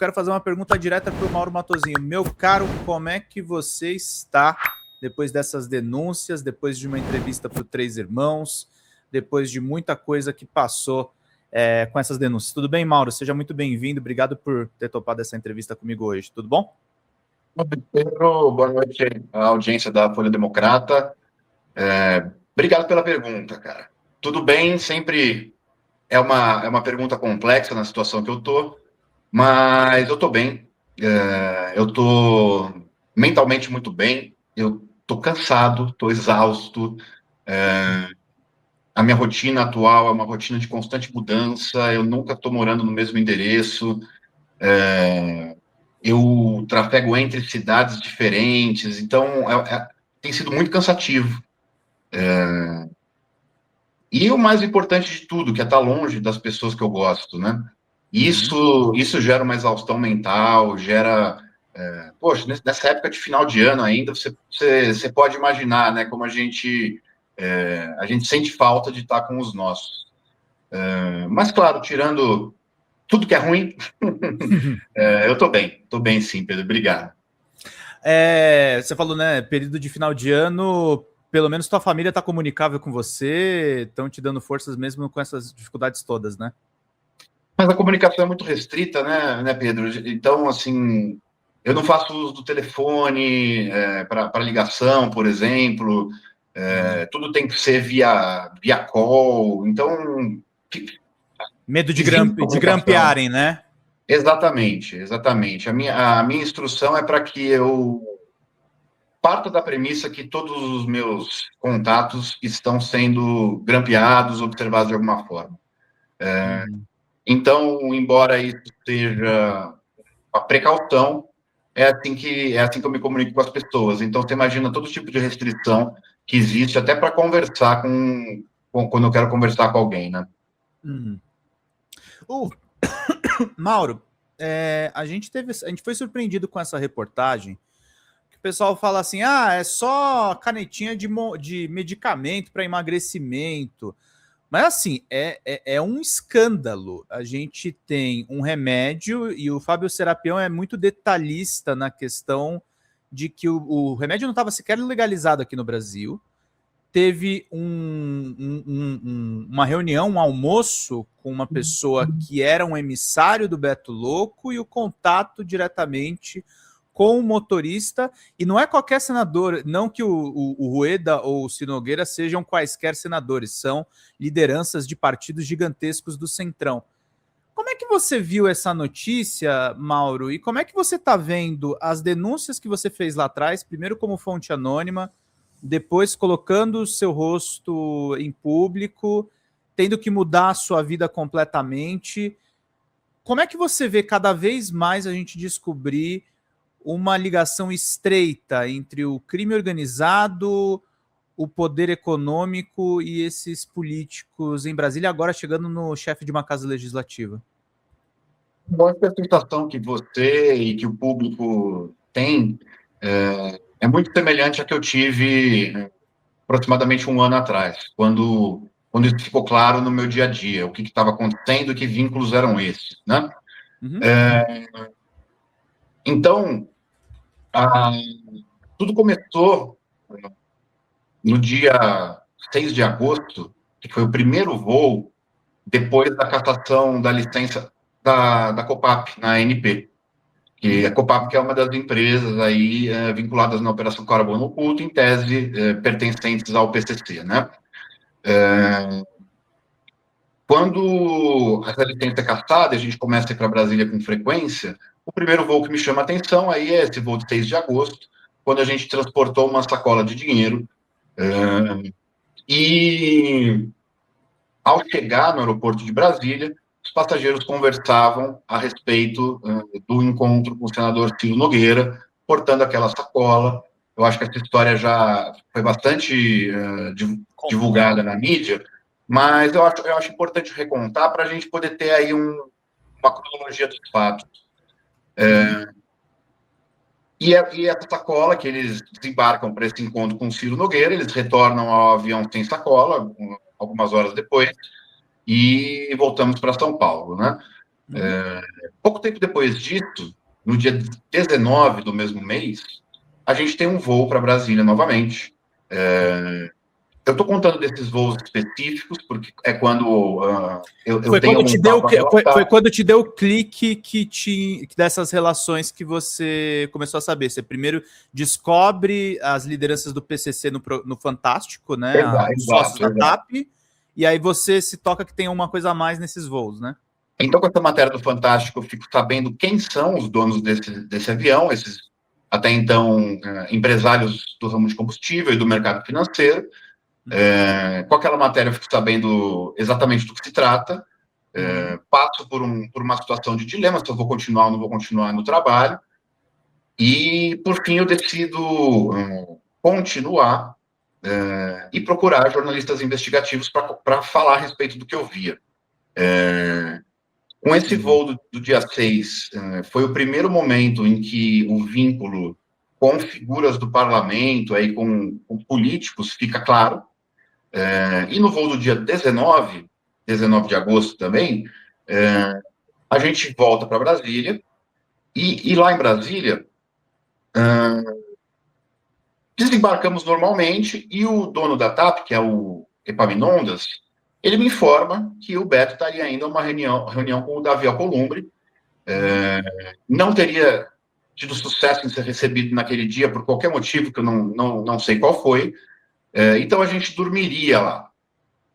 quero fazer uma pergunta direta para o Mauro Matosinho. Meu caro, como é que você está depois dessas denúncias, depois de uma entrevista para o Três Irmãos, depois de muita coisa que passou com essas denúncias? Tudo bem, Mauro? Seja muito bem-vindo. Obrigado por ter topado essa entrevista comigo hoje. Tudo bom? Pedro, boa noite à audiência da Folha Democrata. Obrigado pela pergunta, cara. Tudo bem, sempre é uma pergunta complexa na situação que eu tô, mas eu tô bem. Eu tô mentalmente muito bem, eu tô cansado, tô exausto. A minha rotina atual é uma rotina de constante mudança, eu nunca tô morando no mesmo endereço. Eu trafego entre cidades diferentes, então tem sido muito cansativo. E o mais importante de tudo, que é estar longe das pessoas que eu gosto, né? Isso gera uma exaustão mental, gera... poxa, nessa época de final de ano ainda, você pode imaginar, né, como a gente sente falta de estar com os nossos. Mas, claro, tirando tudo que é ruim, eu tô bem sim, Pedro, obrigado. Você falou, né, período de final de ano, pelo menos tua família está comunicável com você, estão te dando forças mesmo com essas dificuldades todas, né? Mas a comunicação é muito restrita, né, Pedro? Então, assim, eu não faço uso do telefone para ligação, por exemplo. Tudo tem que ser via call. Então, Medo de, existe de comunicação. grampearem, né? Exatamente, exatamente. A minha instrução é para que eu parta da premissa que todos os meus contatos estão sendo grampeados, observados de alguma forma. Então, embora isso seja a precaução, é assim que eu me comunico com as pessoas. Então, você imagina todo tipo de restrição que existe até para conversar quando eu quero conversar com alguém, né? Mauro, a gente foi surpreendido com essa reportagem. Que o pessoal fala assim: é só canetinha de medicamento para emagrecimento. Mas assim, é um escândalo. A gente tem um remédio e o Fábio Serapião é muito detalhista na questão de que o remédio não estava sequer legalizado aqui no Brasil. Teve uma reunião, um almoço com uma pessoa que era um emissário do Beto Louco e o contato diretamente com o motorista, e não é qualquer senador, não que o Rueda ou o Ciro Nogueira sejam quaisquer senadores, são lideranças de partidos gigantescos do Centrão. Como é que você viu essa notícia, Mauro, e como é que você está vendo as denúncias que você fez lá atrás, primeiro como fonte anônima, depois colocando o seu rosto em público, tendo que mudar a sua vida completamente? Como é que você vê cada vez mais a gente descobrir uma ligação estreita entre o crime organizado, o poder econômico e esses políticos em Brasília, agora chegando no chefe de uma casa legislativa? Boa interpretação que você e que o público tem é muito semelhante à que eu tive aproximadamente um ano atrás, quando isso ficou claro no meu dia a dia, o que estava acontecendo, que vínculos eram esses, né? Então, tudo começou no dia 6 de agosto, que foi o primeiro voo depois da cassação da licença da Copap, na ANP. Que a Copap que é uma das empresas aí vinculadas na Operação Carbono Oculto, em tese pertencentes ao PCC, né? Quando essa licença é cassada, a gente começa a ir para Brasília com frequência, o primeiro voo que me chama a atenção aí é esse voo de 6 de agosto, quando a gente transportou uma sacola de dinheiro e, ao chegar no aeroporto de Brasília, os passageiros conversavam a respeito do encontro com o senador Ciro Nogueira, portando aquela sacola. Eu acho que essa história já foi bastante divulgada na mídia, mas eu acho importante recontar para a gente poder ter aí uma cronologia dos fatos. E essa sacola que eles desembarcam para esse encontro com o Ciro Nogueira, eles retornam ao avião sem sacola, algumas horas depois, e voltamos para São Paulo, né? Pouco tempo depois disso, no dia 19 do mesmo mês, a gente tem um voo para Brasília novamente. Eu estou contando desses voos específicos, porque é quando eu tenho algum fato a Foi relatar. quando te deu o clique dessas relações que você começou a saber. Você primeiro descobre as lideranças do PCC no Fantástico, né? Os sócios Exato, da exato. TAP, e aí você se toca que tem uma coisa a mais nesses voos, né? Então, com essa matéria do Fantástico, eu fico sabendo quem são os donos desse avião, esses, até então, empresários do ramo de combustível e do mercado financeiro. Com aquela matéria, eu fico sabendo exatamente do que se trata. Passo por uma situação de dilema, se eu vou continuar ou não vou continuar no trabalho. E, por fim, eu decido continuar e procurar jornalistas investigativos para falar a respeito do que eu via. Com esse voo do dia 6, foi o primeiro momento em que o vínculo com figuras do parlamento, aí, com políticos, fica claro. E no voo do dia 19 de agosto também, a gente volta para Brasília, e lá em Brasília, desembarcamos normalmente, e o dono da TAP, que é o Epaminondas, ele me informa que o Beto estaria ainda em uma reunião com o Davi Alcolumbre, não teria tido sucesso em ser recebido naquele dia por qualquer motivo que eu não sei qual foi. Então a gente dormiria lá.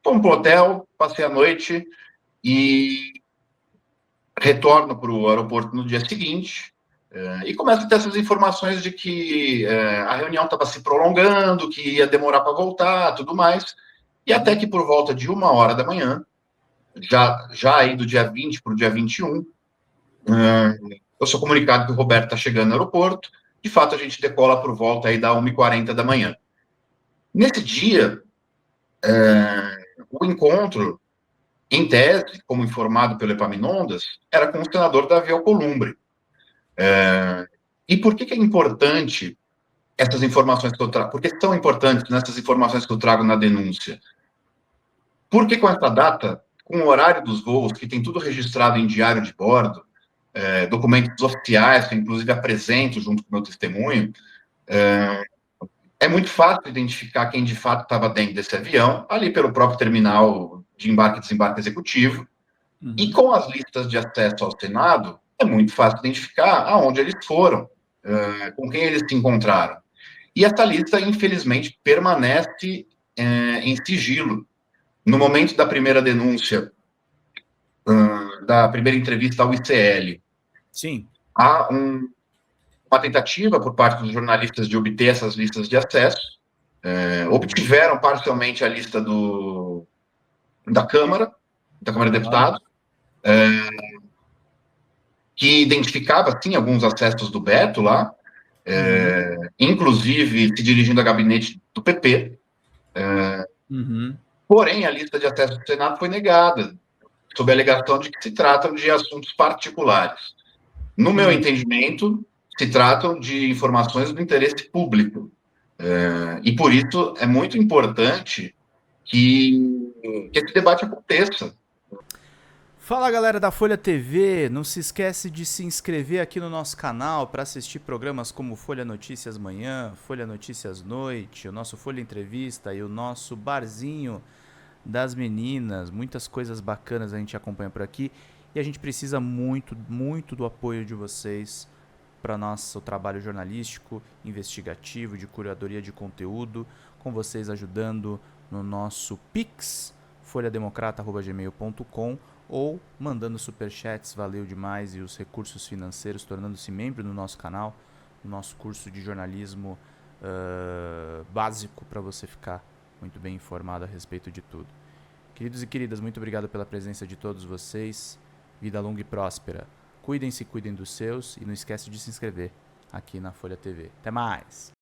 Fomos para o hotel, passei a noite e retorno para o aeroporto no dia seguinte. E começa a ter essas informações de que a reunião estava se prolongando, que ia demorar para voltar, tudo mais. E até que por volta de 1h da manhã, já aí do dia 20 para o dia 21, eu sou comunicado que o Roberto está chegando no aeroporto. De fato, a gente decola por volta aí da 1h40 da manhã. Nesse dia, o encontro, em tese, como informado pelo Epaminondas, era com o senador Davi Alcolumbre. E por que é importante essas informações que eu trago? Por que são importantes nessas informações que eu trago na denúncia? Porque com essa data, com o horário dos voos, que tem tudo registrado em diário de bordo, documentos oficiais, que eu, inclusive apresento junto com o meu testemunho, é muito fácil identificar quem de fato estava dentro desse avião, ali pelo próprio terminal de embarque e desembarque executivo. E com as listas de acesso ao Senado, é muito fácil identificar aonde eles foram, com quem eles se encontraram. E essa lista, infelizmente, permanece em sigilo. No momento da primeira denúncia, da primeira entrevista ao ICL, Sim. há uma tentativa por parte dos jornalistas de obter essas listas de acesso. Obtiveram parcialmente a lista da Câmara de Deputados, que identificava, sim, alguns acessos do Beto lá, inclusive se dirigindo a gabinete do PP. Porém, a lista de acesso do Senado foi negada, sob a alegação de que se tratam de assuntos particulares. No meu entendimento, se tratam de informações do interesse público. E por isso é muito importante que esse debate aconteça. Fala galera da Folha TV, não se esquece de se inscrever aqui no nosso canal para assistir programas como Folha Notícias Manhã, Folha Notícias Noite, o nosso Folha Entrevista e o nosso Barzinho das Meninas. Muitas coisas bacanas a gente acompanha por aqui e a gente precisa muito, muito do apoio de vocês para nosso trabalho jornalístico, investigativo, de curadoria de conteúdo, com vocês ajudando no nosso Pix, folhademocrata@gmail.com, ou mandando superchats, valeu demais, e os recursos financeiros, tornando-se membro do nosso canal, no nosso curso de jornalismo básico, para você ficar muito bem informado a respeito de tudo. Queridos e queridas, muito obrigado pela presença de todos vocês. Vida longa e próspera. Cuidem-se, cuidem dos seus, e não esquece de se inscrever aqui na Folha TV. Até mais!